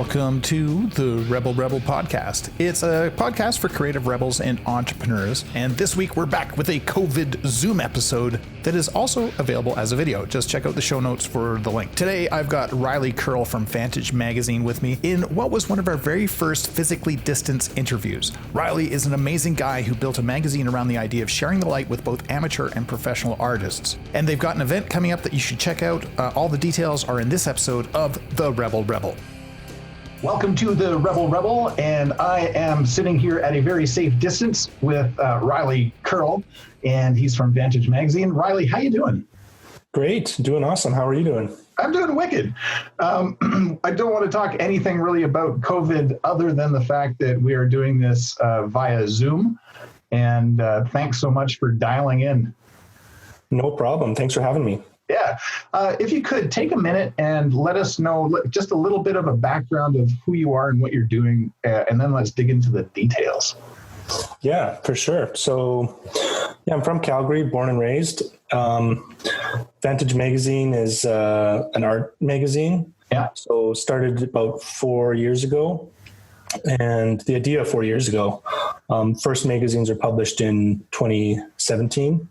Welcome to the RebelRebel podcast. It's a podcast for creative rebels and entrepreneurs. And this week we're back with a COVID Zoom episode that is also available as a video. Just check out the show notes for the link. Today I've got Riley Kearl from Vantage Magazine with me in what was one of our very first physically distanced interviews. Riley is an amazing guy who built a magazine around the idea of sharing the light with both amateur and professional artists. And they've got an event coming up that you should check out. All the details are in this episode of the RebelRebel. Welcome to the RebelRebel, and I am sitting here at a very safe distance with Riley Kearl, and he's from Vantage Magazine. Riley, how you doing? Great, doing awesome. How are you doing? I'm doing wicked. I don't want to talk anything really about COVID other than the fact that we are doing this via Zoom, and thanks so much for dialing in. No problem. Thanks for having me. Yeah. If you could take a minute and let us know just a little bit of a background of who you are and what you're doing, and then let's dig into the details. Yeah, for sure. So, I'm from Calgary, born and raised. Vantage Magazine is an art magazine. Yeah. So started about 4 years ago. And the idea 4 years ago, first magazines are published in 2017.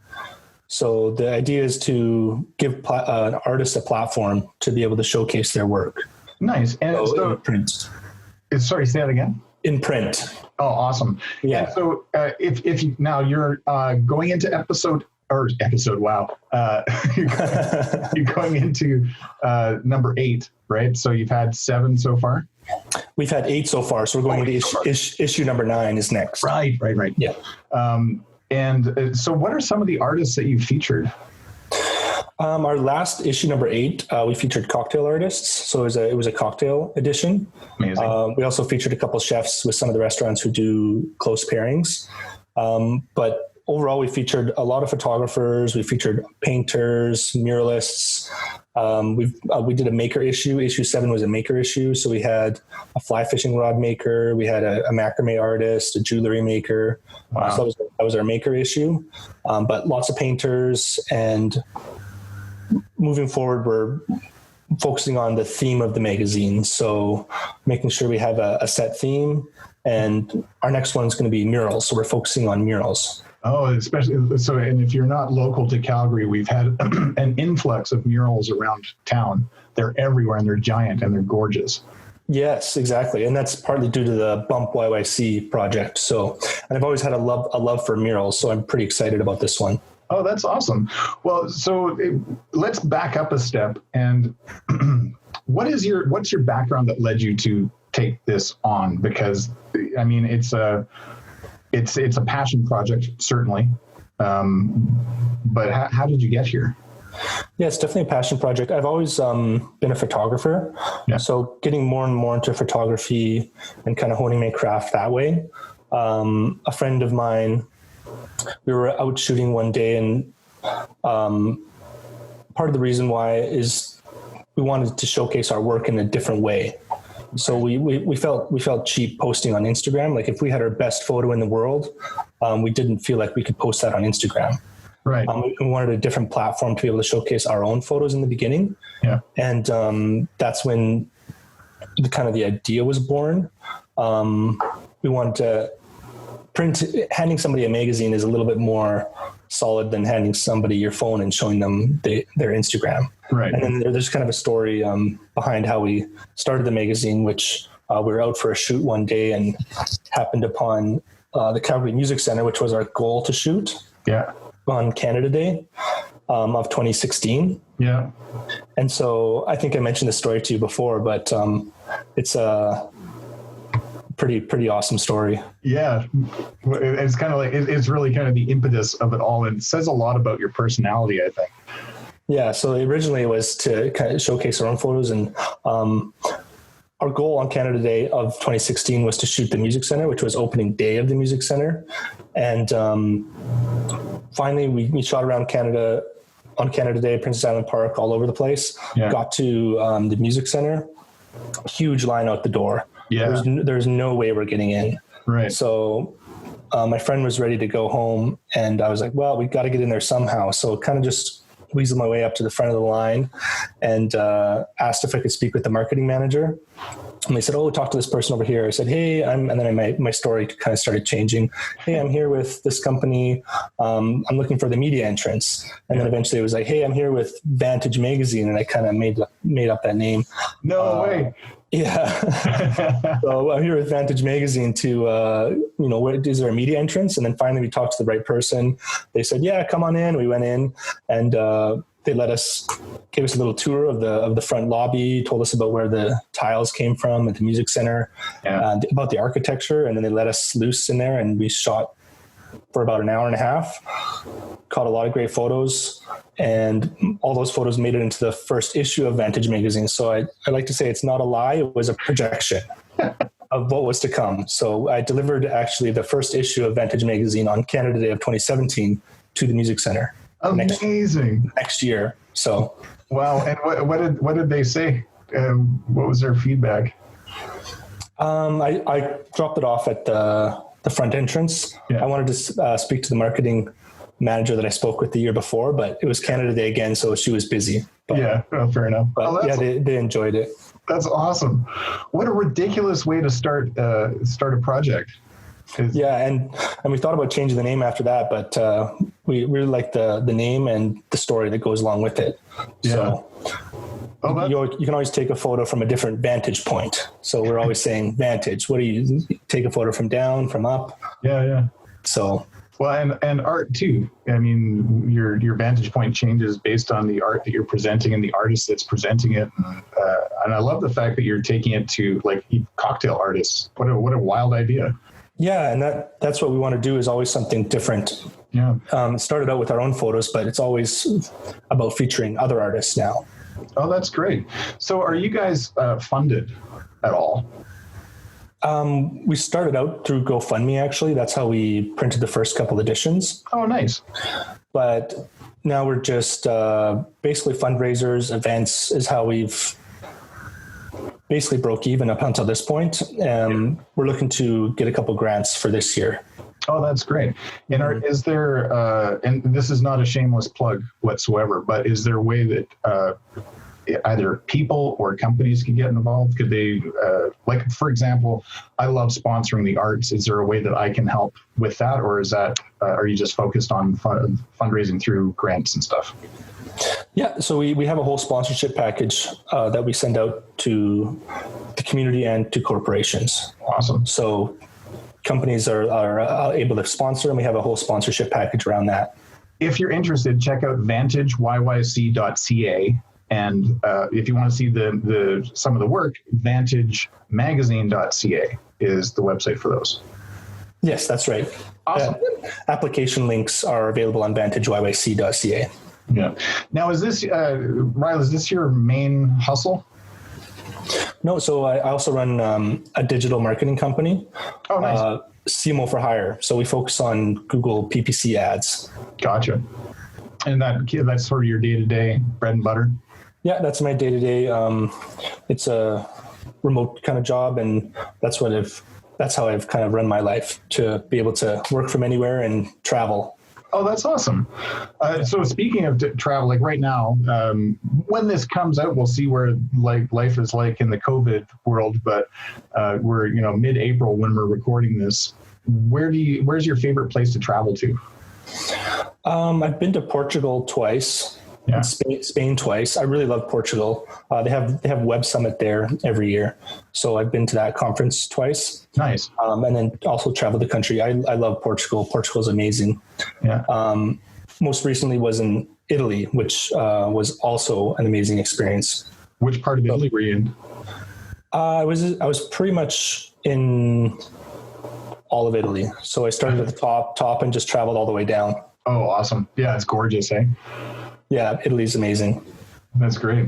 So the idea is to give an artist a platform to be able to showcase their work. Nice. And so in print. Sorry, say that again. In print. Oh, awesome. Yeah. And so if you, now you're going into episode, wow. You're going into number 8, right? So you've had 7 so far? We've had 8 so far. So we're going into issue number 9 is next. Right. Yeah. And so what are some of the artists that you've featured? Our last issue, number 8, we featured cocktail artists. So it was a cocktail edition. Amazing. We also featured a couple of chefs with some of the restaurants who do close pairings. But overall, we featured a lot of photographers. We featured painters, muralists. We did a maker issue. Issue 7 was a maker issue. So we had a fly fishing rod maker. We had a macrame artist, a jewelry maker. Wow. So that was our maker issue. But lots of painters, and moving forward, we're focusing on the theme of the magazine. So making sure we have a set theme, and our next one's going to be murals. So we're focusing on murals. Oh, especially so. And if you're not local to Calgary, we've had an influx of murals around town. They're everywhere, and they're giant, and they're gorgeous. Yes, exactly. And that's partly due to the Bump YYC project. So, and I've always had a love for murals. So I'm pretty excited about this one. Oh, that's awesome. Well, so let's back up a step. And what's your background that led you to take this on? Because I mean, it's a passion project, certainly. But how did you get here? Yeah, it's definitely a passion project. I've always been a photographer. Yeah. So getting more and more into photography and kind of honing my craft that way. A friend of mine, we were out shooting one day, and part of the reason why is we wanted to showcase our work in a different way. So we felt cheap posting on Instagram. Like if we had our best photo in the world, we didn't feel like we could post that on Instagram. Right. We wanted a different platform to be able to showcase our own photos in the beginning. Yeah. And that's when the idea was born. We wanted to handing somebody a magazine is a little bit more solid than handing somebody your phone and showing them their Instagram. Right. And then there's kind of a story behind how we started the magazine, which we were out for a shoot one day and happened upon the Calgary Music Center, which was our goal to shoot. Yeah. On Canada Day of 2016. Yeah. And so I think I mentioned this story to you before, but it's a pretty awesome story. Yeah. It's kind of like, it's really kind of the impetus of it all. And it says a lot about your personality, I think. Yeah. So originally it was to kind of showcase our own photos, and our goal on Canada Day of 2016 was to shoot the Music Center, which was opening day of the Music Center. And finally we shot around Canada on Canada Day, Princess Island Park, all over the place. Yeah. Got to the Music Center, huge line out the door. Yeah. There's no way we're getting in. Right. So my friend was ready to go home, and I was like, well, we got to get in there somehow. So kind of just weaseled my way up to the front of the line and asked if I could speak with the marketing manager. And they said, "Oh, talk to this person over here." I said, "Hey, and then my story kind of started changing. Hey, I'm here with this company. I'm looking for the media entrance." And then eventually it was like, "Hey, I'm here with Vantage Magazine." And I kind of made up that name. No way. Yeah. So I'm here with Vantage Magazine to, is there a media entrance? And then finally we talked to the right person. They said, "Yeah, come on in." We went in, and they gave us a little tour of the front lobby, told us about where the tiles came from at the music center, about the architecture. And then they let us loose in there, and we shot for about an hour and a half, caught a lot of great photos, and all those photos made it into the first issue of Vantage Magazine. So I like to say it's not a lie, it was a projection of what was to come. So I delivered actually the first issue of Vantage Magazine on Canada Day of 2017 to the music center. Amazing. Next year. So wow. And what did they say? What was their feedback? I dropped it off at the front entrance. I wanted to speak to the marketing manager that I spoke with the year before, but it was Canada Day again, so she was busy. But, fair enough. But they enjoyed it. That's awesome. What a ridiculous way to start a project. Yeah, and we thought about changing the name after that, but we really like the name and the story that goes along with it. So you can always take a photo from a different vantage point. So we're always saying vantage. What do you take a photo from down, from up? Yeah. So well, and art too. I mean, your vantage point changes based on the art that you're presenting and the artist that's presenting it. And I love the fact that you're taking it to like cocktail artists. What a wild idea. Yeah, and that's what we want to do, is always something different. Yeah. It started out with our own photos, but it's always about featuring other artists now. Oh, that's great. So are you guys funded at all? We started out through GoFundMe, actually. That's how we printed the first couple editions. Oh, nice. But now we're just basically fundraisers, events is how we've basically broke even up until this point. We're looking to get a couple grants for this year. Oh, that's great. And is there, and this is not a shameless plug whatsoever, but is there a way that either people or companies can get involved? Could they, like, for example, I love sponsoring the arts. Is there a way that I can help with that? Or is that, are you just focused on fundraising through grants and stuff? Yeah, so we have a whole sponsorship package that we send out to the community and to corporations. Awesome. So companies are able to sponsor, and we have a whole sponsorship package around that. If you're interested, check out vantageyyc.ca. And if you want to see the some of the work, vantagemagazine.ca is the website for those. Yes, that's right. Awesome. Application links are available on vantageyyc.ca. Yeah. Now, is this, Riley, is this your main hustle? No, so I also run a digital marketing company. Oh, nice. CMO for Hire. So we focus on Google PPC ads. Gotcha. And that's sort of your day-to-day bread and butter? Yeah, that's my day-to-day. It's a remote kind of job, and that's how I've kind of run my life, to be able to work from anywhere and travel. Oh, that's awesome. So speaking of travel, like right now, when this comes out, we'll see where like life is like in the COVID world, but we're, mid-April when we're recording this. Where's your favorite place to travel to? I've been to Portugal twice. Yeah. Spain twice. I really love Portugal. They have Web Summit there every year. So I've been to that conference twice. Nice. And then also traveled the country. I love Portugal. Portugal's amazing. Yeah. Most recently was in Italy, which was also an amazing experience. Which part of Italy were you in? I was pretty much in all of Italy. So I started at the top and just traveled all the way down. Oh, awesome. Yeah, it's gorgeous, eh? Yeah, Italy's amazing. That's great.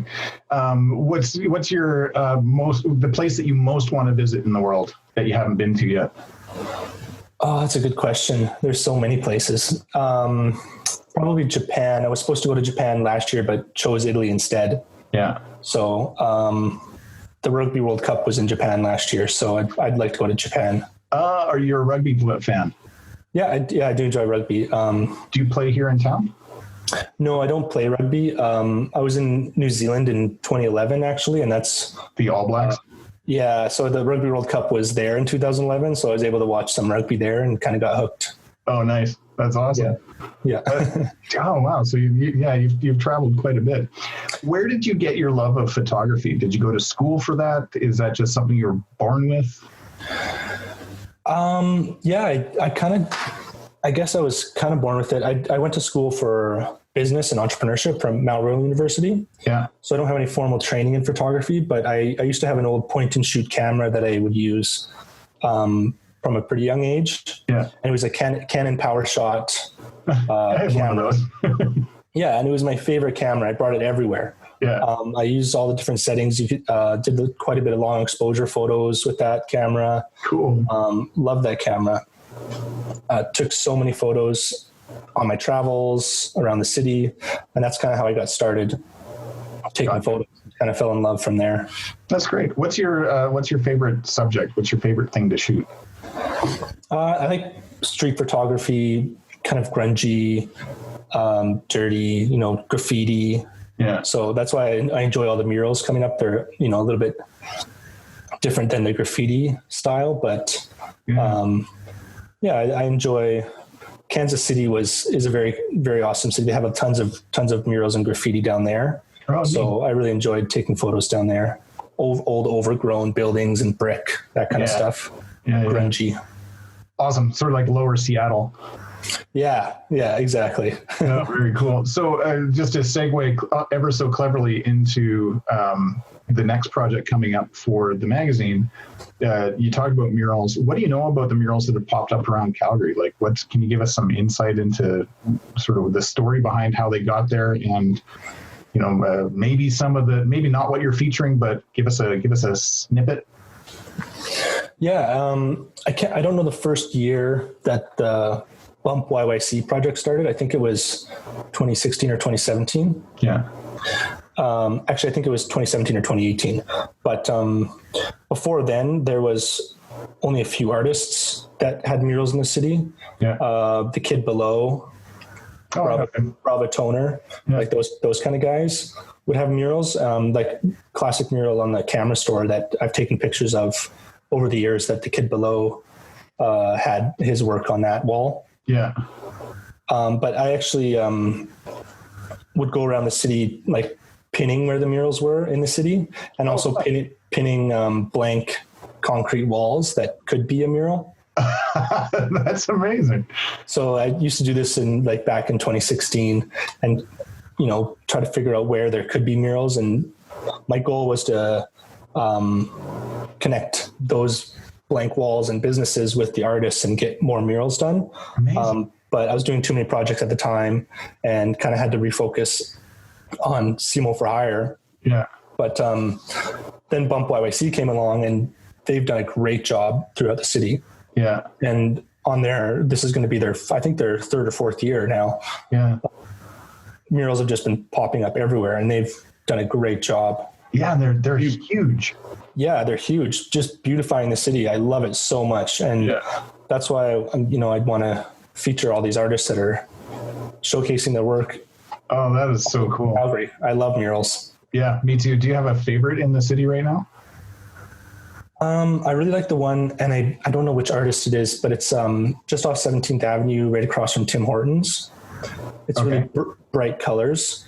What's your the place that you most want to visit in the world that you haven't been to yet? Oh, that's a good question. There's so many places. Probably Japan. I was supposed to go to Japan last year, but chose Italy instead. Yeah. So the Rugby World Cup was in Japan last year, so I'd like to go to Japan. Are you a rugby fan? Yeah, I do enjoy rugby. Do you play here in town? No, I don't play rugby. I was in New Zealand in 2011, actually, and that's the All Blacks. Yeah, so the Rugby World Cup was there in 2011, so I was able to watch some rugby there and kind of got hooked. Oh, nice. That's awesome. Yeah. Oh, wow. So you've traveled quite a bit. Where did you get your love of photography? Did you go to school for that? Is that just something you were born with? I guess I was kind of born with it. I went to school for business and entrepreneurship from Mount Royal University. Yeah. So I don't have any formal training in photography, but I used to have an old point and shoot camera that I would use from a pretty young age. Yeah. And it was a Canon PowerShot I have camera. one of those. Yeah. And it was my favorite camera. I brought it everywhere. Yeah. I used all the different settings. You did quite a bit of long exposure photos with that camera. Cool. Loved that camera. Took so many photos on my travels around the city. And that's kind of how I got started taking photos. Kind of fell in love from there. That's great. What's your favorite subject? What's your favorite thing to shoot? I like street photography, kind of grungy, dirty, graffiti. Yeah. So that's why I enjoy all the murals coming up. They're, a little bit different than the graffiti style, but I enjoy. Kansas City is a very, very awesome city. They have tons of murals and graffiti down there. Oh, so I really enjoyed taking photos down there. Old overgrown buildings and brick, that kind of stuff. Yeah, grungy. Awesome. Sort of like lower Seattle. Yeah, exactly. Oh, very cool. So just to segue ever so cleverly into the next project coming up for the magazine, you talked about murals. What do you know about the murals that have popped up around Calgary? Like, can you give us some insight into sort of the story behind how they got there, and maybe maybe not what you're featuring, but give us a snippet. Yeah, I don't know the first year that the Bump YYC project started. I think it was 2016 or 2017. Yeah. Actually, I think it was 2017 or 2018. But before then, there was only a few artists that had murals in the city. Yeah. The Kid Below, Brava Toner, like those kind of guys would have murals. Like classic mural on the camera store that I've taken pictures of over the years, that the Kid Below had his work on that wall. Yeah. But I actually would go around the city, like pinning where the murals were in the city, and also pinning blank concrete walls that could be a mural. That's amazing. So I used to do this back in 2016, and try to figure out where there could be murals. And my goal was to connect those blank walls and businesses with the artists and get more murals done. Amazing. But I was doing too many projects at the time and kind of had to refocus on CMO for hire. Yeah. But then Bump YYC came along, and they've done a great job throughout the city. Yeah. And this is going to be their third or fourth year now. Yeah. Murals have just been popping up everywhere, and they've done a great job. Yeah, they're huge. Yeah, they're huge. Just beautifying the city. I love it so much. And that's why, I'd want to feature all these artists that are showcasing their work. Oh, that is so cool. Calgary. I love murals. Yeah, me too. Do you have a favorite in the city right now? I really like the one, and I don't know which artist it is, but it's just off 17th Avenue, right across from Tim Hortons. It's really bright colors.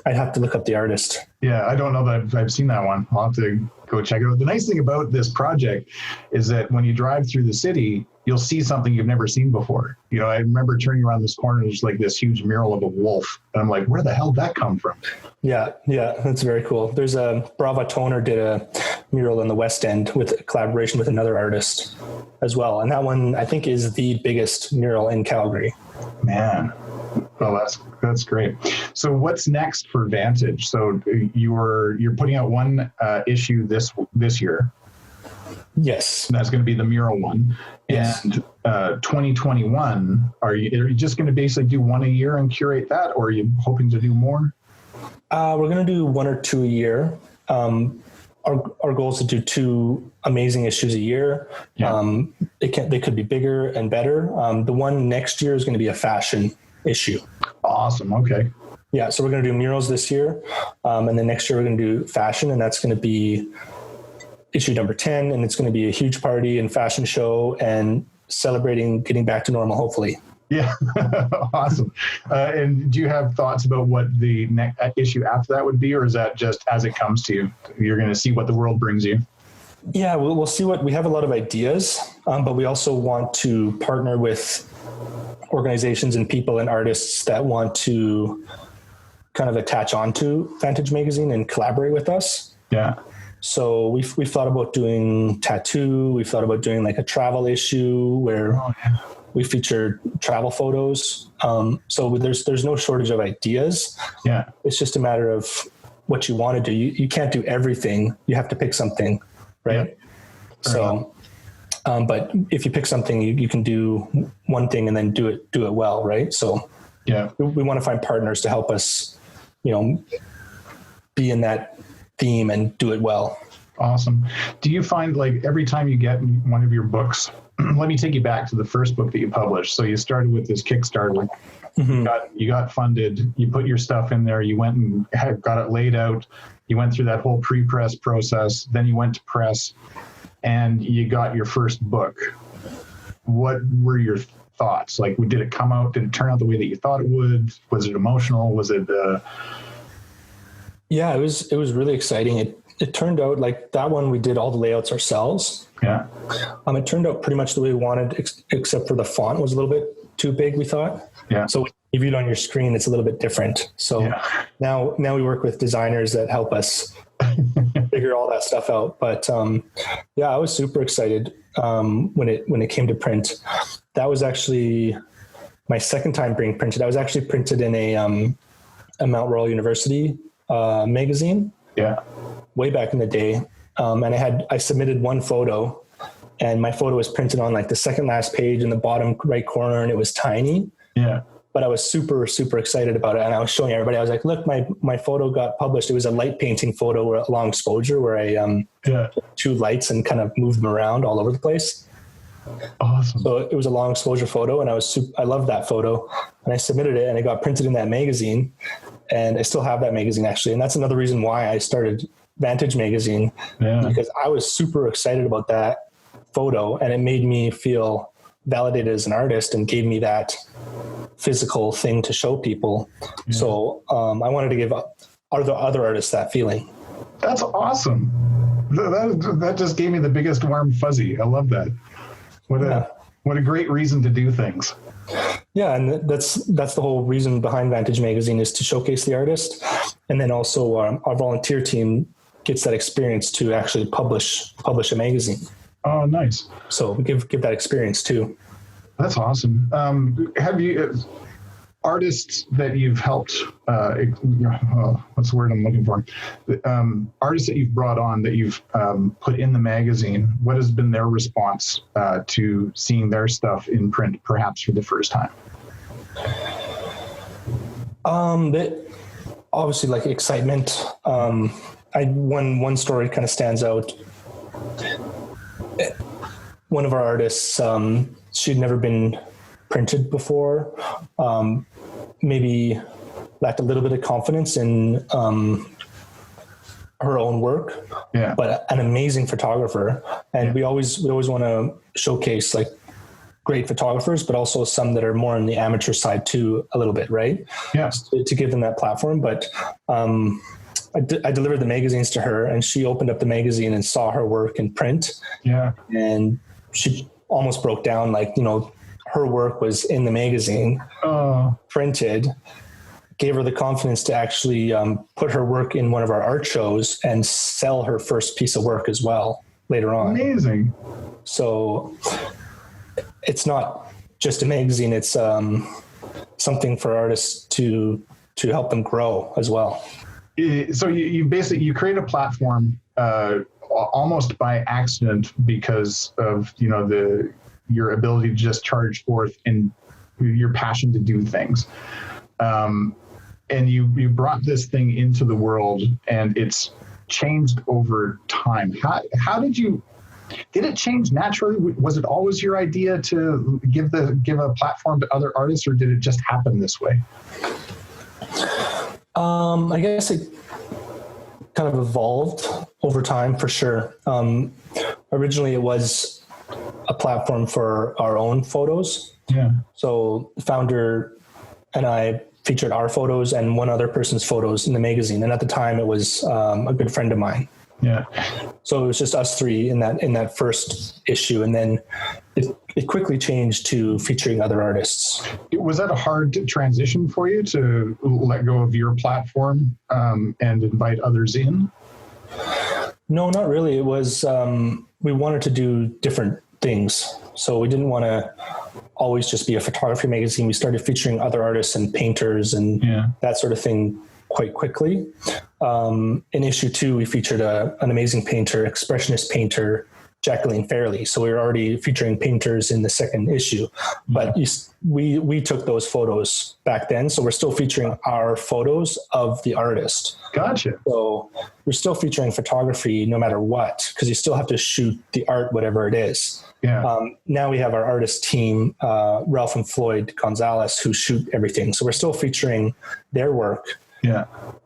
I'd have to look up the artist. Yeah, I don't know that I've seen that one. I'll have to go check it out. The nice thing about this project is that when you drive through the city, you'll see something you've never seen before. I remember turning around this corner, there's like this huge mural of a wolf. And I'm like, where the hell did that come from? Yeah, that's very cool. There's Brava Toner did a mural in the West End with a collaboration with another artist as well. And that one, I think, is the biggest mural in Calgary. Man. Well, that's great. So what's next for Vantage? So you're putting out one issue this year. Yes. And that's going to be the mural one. Yes. And 2021, are you just going to basically do one a year and curate that, or are you hoping to do more? We're going to do one or two a year. Our goal is to do 2 amazing issues a year. Yeah. They could be bigger and better. The one next year is going to be a fashion issue. Awesome. Okay. Yeah. So we're going to do murals this year. And then next year we're going to do fashion, and that's going to be issue number 10, and it's going to be a huge party and fashion show and celebrating getting back to normal, hopefully. Yeah. Awesome. And do you have thoughts about what the next issue after that would be, or is that just as it comes to you? You're going to see what the world brings you? Yeah, we'll see we have a lot of ideas, but we also want to partner with organizations and people and artists that want to kind of attach onto Vantage Magazine and collaborate with us. Yeah. So we've thought about doing tattoo. We've thought about doing like a travel issue where we feature travel photos. So there's no shortage of ideas. Yeah. It's just a matter of what you want to do. You can't do everything. You have to pick something, right? Yeah. So, but if you pick something, you can do one thing and then do it well, right? So yeah, we want to find partners to help us, be in that theme and do it well. Awesome. Do you find like every time you get one of your books, let me take you back to the first book that you published. So you started with this Kickstarter, you got funded, you put your stuff in there, you went and got it laid out. You went through that whole pre-press process, then you went to press and you got your first book. What were your thoughts? Like, did it come out? Did it turn out the way that you thought it would? Was it emotional? Was it, Yeah, it was really exciting. It turned out like that one, we did all the layouts ourselves. Yeah. It turned out pretty much the way we wanted, except for the font was a little bit too big, we thought. Yeah. So if you view it on your screen, it's a little bit different. So now we work with designers that help us figure all that stuff out. But I was super excited when it came to print. That was actually my second time being printed. I was actually printed in a Mount Royal University magazine. Yeah. Way back in the day. And I submitted one photo and my photo was printed on like the second last page in the bottom right corner and it was tiny. Yeah. But I was super, super excited about it. And I was showing everybody, I was like, look, my photo got published. It was a light painting photo where long exposure where I two lights and kind of moved them around all over the place. Awesome. So it was a long exposure photo and I loved that photo and I submitted it and it got printed in that magazine and I still have that magazine actually. And that's another reason why I started Vantage Magazine because I was super excited about that photo and it made me feel validated as an artist and gave me that physical thing to show people. Yeah. So I wanted to give other artists that feeling. That's awesome. That just gave me the biggest warm fuzzy. I love that. What a great reason to do things. Yeah, and that's the whole reason behind Vantage Magazine is to showcase the artist, and then also our volunteer team gets that experience to actually publish a magazine. Oh, nice. So we give that experience too. That's awesome. Have you artists that you've helped? What's the word I'm looking for? Artists that you've brought on that you've put in the magazine. What has been their response to seeing their stuff in print, perhaps for the first time? Obviously, like excitement. One story kind of stands out. One of our artists, she'd never been printed before. Maybe lacked a little bit of confidence in her own work, but an amazing photographer. And we always want to showcase like great photographers, but also some that are more on the amateur side too, a little bit, right? Yeah. To give them that platform. But I delivered the magazines to her and she opened up the magazine and saw her work in print. Yeah. And she almost broke down, like, her work was in the magazine, printed, gave her the confidence to actually put her work in one of our art shows and sell her first piece of work as well later on. Amazing. So it's not just a magazine. It's something for artists to help them grow as well. So you create a platform almost by accident because of your ability to just charge forth and your passion to do things, and you brought this thing into the world and it's changed over time. How did it change naturally? Was it always your idea to give a platform to other artists, or did it just happen this way? I guess kind of evolved over time for sure. Originally, it was a platform for our own photos. Yeah. So the founder and I featured our photos and one other person's photos in the magazine. And at the time, it was a good friend of mine. Yeah. So it was just us three in that first issue. And then it quickly changed to featuring other artists. Was that a hard transition for you to let go of your platform and invite others in? No, not really. It was, we wanted to do different things. So we didn't want to always just be a photography magazine. We started featuring other artists and painters and that sort of thing quite quickly. In issue 2, we featured an amazing painter, expressionist painter, Jacqueline Fairley. So we were already featuring painters in the second issue, but we took those photos back then. So we're still featuring our photos of the artist. Gotcha. So we're still featuring photography no matter what, because you still have to shoot the art, whatever it is. Yeah. Now we have our artist team, Ralph and Floyd Gonzalez, who shoot everything. So we're still featuring their work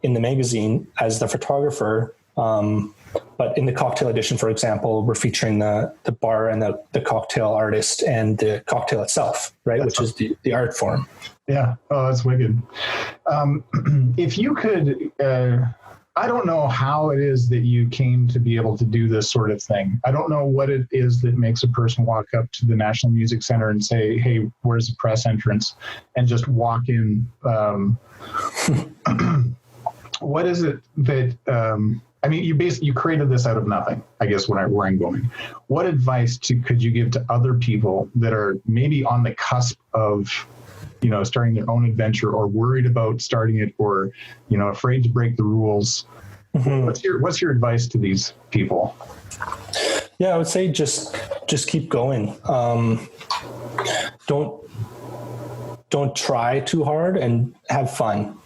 in the magazine as the photographer. But in the cocktail edition, for example, we're featuring the bar and the cocktail artist and the cocktail itself, right? Which is the art form. Yeah. Oh, that's wicked. If you could, I don't know how it is that you came to be able to do this sort of thing. I don't know what it is that makes a person walk up to the National Music Center and say, hey, where's the press entrance? And just walk in. What is it that, I mean, you created this out of nothing, I guess, where I'm going. What advice could you give to other people that are maybe on the cusp of, starting their own adventure or worried about starting it or, afraid to break the rules? Mm-hmm. What's your advice to these people? Yeah, I would say just keep going. Don't try too hard and have fun.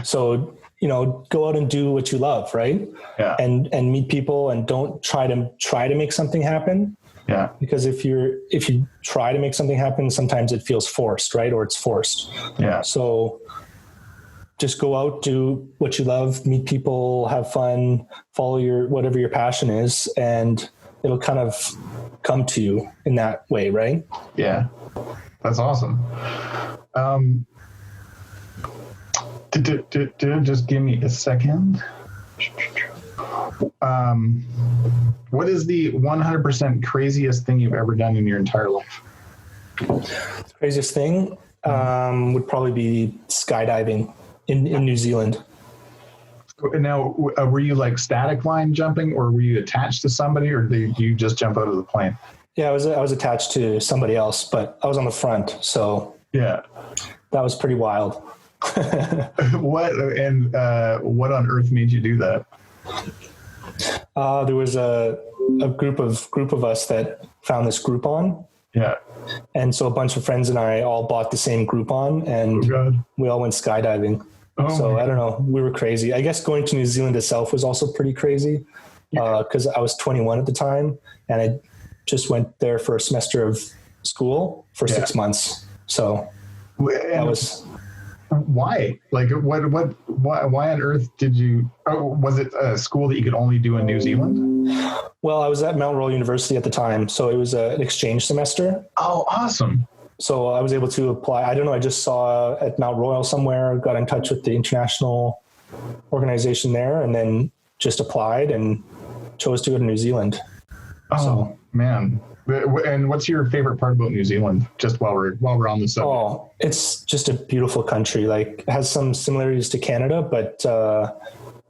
So, go out and do what you love, right? Yeah. And meet people and don't try to make something happen. Yeah. Because if you try to make something happen, sometimes it feels forced, right? Or it's forced. Yeah. So just go out, do what you love, meet people, have fun, follow whatever your passion is, and it'll kind of come to you in that way, right? Yeah. That's awesome. Just give me a second. What is the 100% craziest thing you've ever done in your entire life? The craziest thing would probably be skydiving in New Zealand. Now, were you like static line jumping, or were you attached to somebody, or did you just jump out of the plane? Yeah, I was attached to somebody else, but I was on the front, so yeah, that was pretty wild. What on earth made you do that? There was a group of us that found this Groupon. Yeah. And so a bunch of friends and I all bought the same Groupon, and we all went skydiving. So I don't know, we were crazy. I guess going to New Zealand itself was also pretty crazy because I was 21 at the time, and I just went there for a semester of school for 6 months. So that was... Why? Like, why on earth did you, was it a school that you could only do in New Zealand? Well, I was at Mount Royal University at the time, so it was an exchange semester. Oh, awesome. So I was able to apply. I don't know, I just saw at Mount Royal somewhere, got in touch with the international organization there, and then just applied and chose to go to New Zealand. Oh, man. And what's your favorite part about New Zealand, just while we're on the subject? Oh, it's just a beautiful country. Like, it has some similarities to Canada, but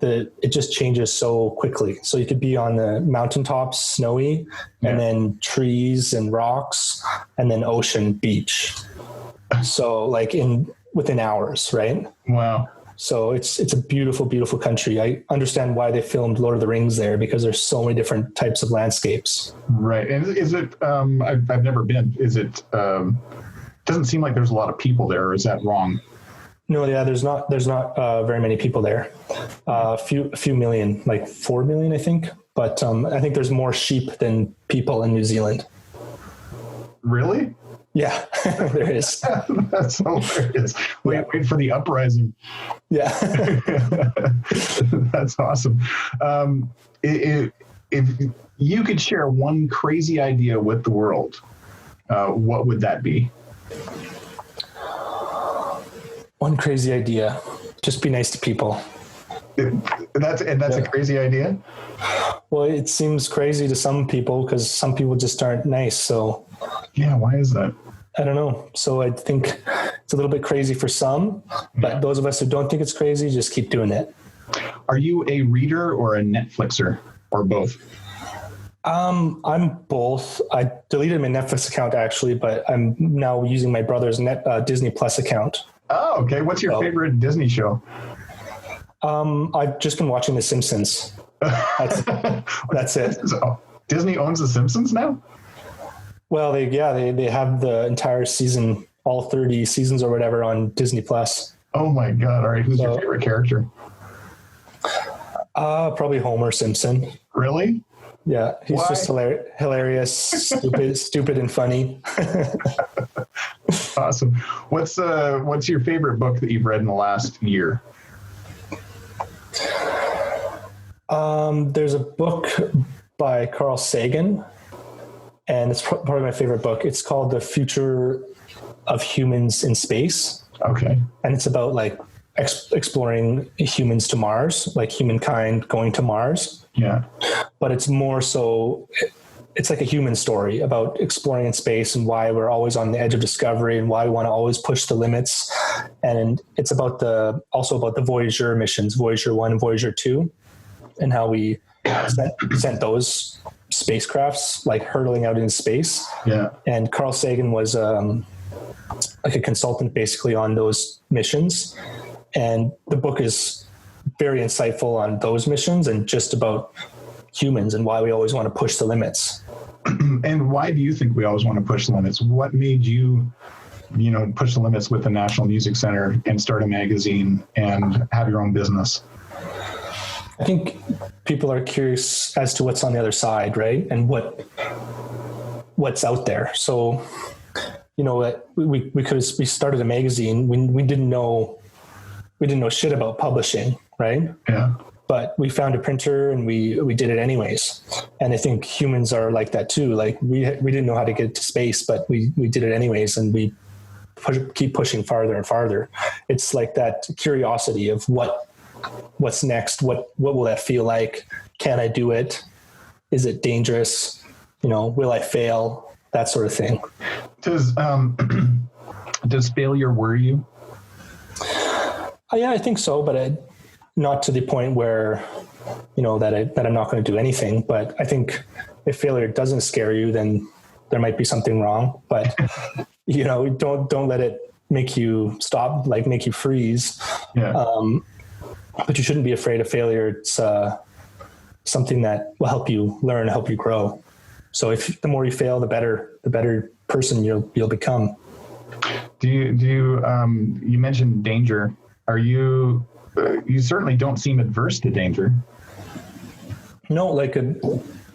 it just changes so quickly. So you could be on the mountaintops, snowy, and then trees and rocks, and then ocean, beach. So like within hours, right? Wow. So it's a beautiful, beautiful country. I understand why they filmed Lord of the Rings there, because there's so many different types of landscapes. Right. And is it, I've never been, is it, doesn't seem like there's a lot of people there, or is that wrong? No, yeah, there's not very many people there. A few million, like 4 million, I think. But I think there's more sheep than people in New Zealand. Really? Yeah, there is. That's hilarious. Wait for the uprising. Yeah. That's awesome. If you could share one crazy idea with the world, what would that be? One crazy idea. Just be nice to people. That's a crazy idea? Well, it seems crazy to some people because some people just aren't nice. So yeah, why is that? I don't know. So I think it's a little bit crazy for some, but those of us who don't think it's crazy, just keep doing it. Are you a reader or a Netflixer or both? I'm both. I deleted my Netflix account actually, but I'm now using my brother's Disney Plus account. Oh, okay. What's your favorite Disney show? I've just been watching The Simpsons. That's it. So, Disney owns The Simpsons now? Well, they have the entire season, all 30 seasons or whatever on Disney Plus. Oh my God. All right. Who's your favorite character? Probably Homer Simpson. Really? Yeah. He's just hilarious, stupid and funny. Awesome. What's your favorite book that you've read in the last year? There's a book by Carl Sagan, and it's probably my favorite book. It's called The Future of Humans in Space. Okay. And it's about like exploring humans to Mars, like humankind going to Mars. Yeah. But it's more so, it's like a human story about exploring in space and why we're always on the edge of discovery and why we want to always push the limits. And it's also about the Voyager missions, Voyager 1 and Voyager 2, and how we sent those spacecrafts like hurtling out into space. Yeah. And Carl Sagan was like a consultant basically on those missions. And the book is very insightful on those missions and just about humans and why we always want to push the limits. And why do you think we always want to push the limits? What made you push the limits with the National Music Center and start a magazine and have your own business? I think people are curious as to what's on the other side, right? And what's out there. So, we started a magazine. We didn't know shit about publishing, right? Yeah. But we found a printer and we did it anyways. And I think humans are like that too. Like we didn't know how to get to space, but we did it anyways, and we keep pushing farther and farther. It's like that curiosity of what's next? What will that feel like? Can I do it? Is it dangerous? Will I fail? That sort of thing. Does failure worry you? Yeah, I think so, but not to the point where, that I'm not going to do anything. But I think if failure doesn't scare you, then there might be something wrong. But, don't let it make you stop, like make you freeze. Yeah. But you shouldn't be afraid of failure. It's something that will help you learn, help you grow. So if the more you fail, the better person you'll become. Do you mentioned danger? Are you certainly don't seem adverse to danger? No, like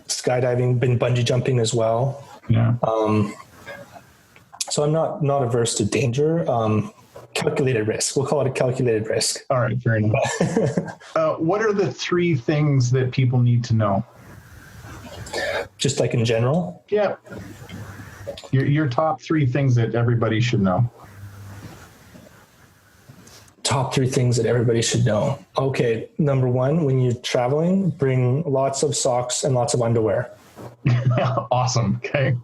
skydiving, been bungee jumping as well. Yeah. So I'm not averse to danger. Calculated risk. We'll call it a calculated risk. All right, fair enough. What are the 3 things that people need to know? Just like in general? Yeah. Your top 3 things that everybody should know. Top 3 things that everybody should know. Okay, number 1, when you're traveling, bring lots of socks and lots of underwear. Awesome. Okay.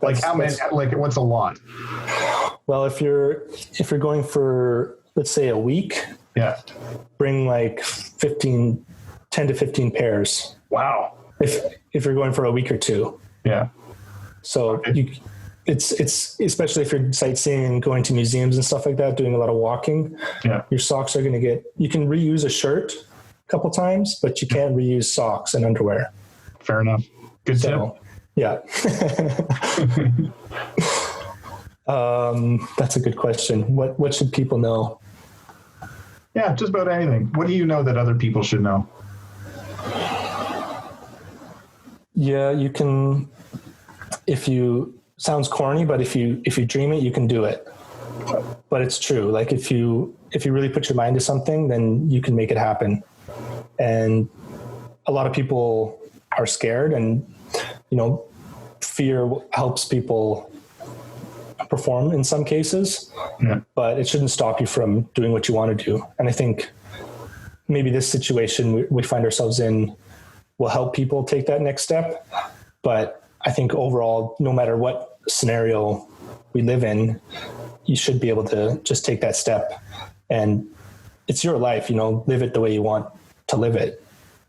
Like how many? Like what's a lot? Well, if you're going for, let's say, a week, yeah, bring like 10 to 15 pairs. Wow. If you're going for a week or 2. Yeah. So okay. It's especially if you're sightseeing and going to museums and stuff like that, doing a lot of walking. Yeah. Your socks are going to you can reuse a shirt a couple times, but you can't reuse socks and underwear. Fair enough. Good tip. Yeah. That's a good question. What should people know? Yeah, just about anything. What do you know that other people should know? Yeah, you can, if you sounds corny, but if you dream it, you can do it. But it's true. Like if you really put your mind to something, then you can make it happen. And a lot of people are scared, and fear helps people perform in some cases, but it shouldn't stop you from doing what you want to do. And I think maybe this situation we find ourselves in will help people take that next step. But I think overall, no matter what scenario we live in, you should be able to just take that step. And it's your life, live it the way you want to live it.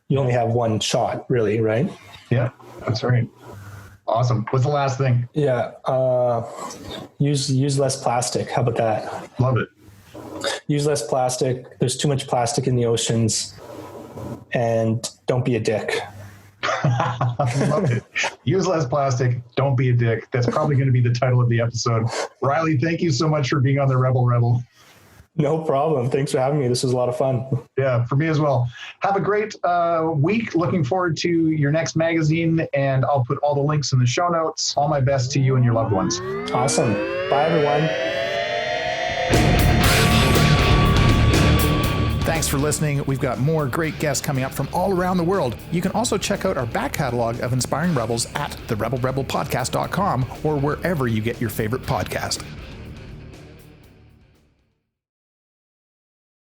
You only have one shot, really, right? Yeah, that's right. Awesome. What's the last thing? Yeah. Use less plastic. How about that? Love it. Use less plastic. There's too much plastic in the oceans. And don't be a dick. Love it. Use less plastic. Don't be a dick. That's probably going to be the title of the episode. Riley, thank you so much for being on the Rebel Rebel. No problem. Thanks for having me. This was a lot of fun. Yeah, for me as well. Have a great week. Looking forward to your next magazine, and I'll put all the links in the show notes. All my best to you and your loved ones. Awesome. Bye, everyone. Thanks for listening. We've got more great guests coming up from all around the world. You can also check out our back catalog of inspiring rebels at therebelrebelpodcast.com or wherever you get your favorite podcast.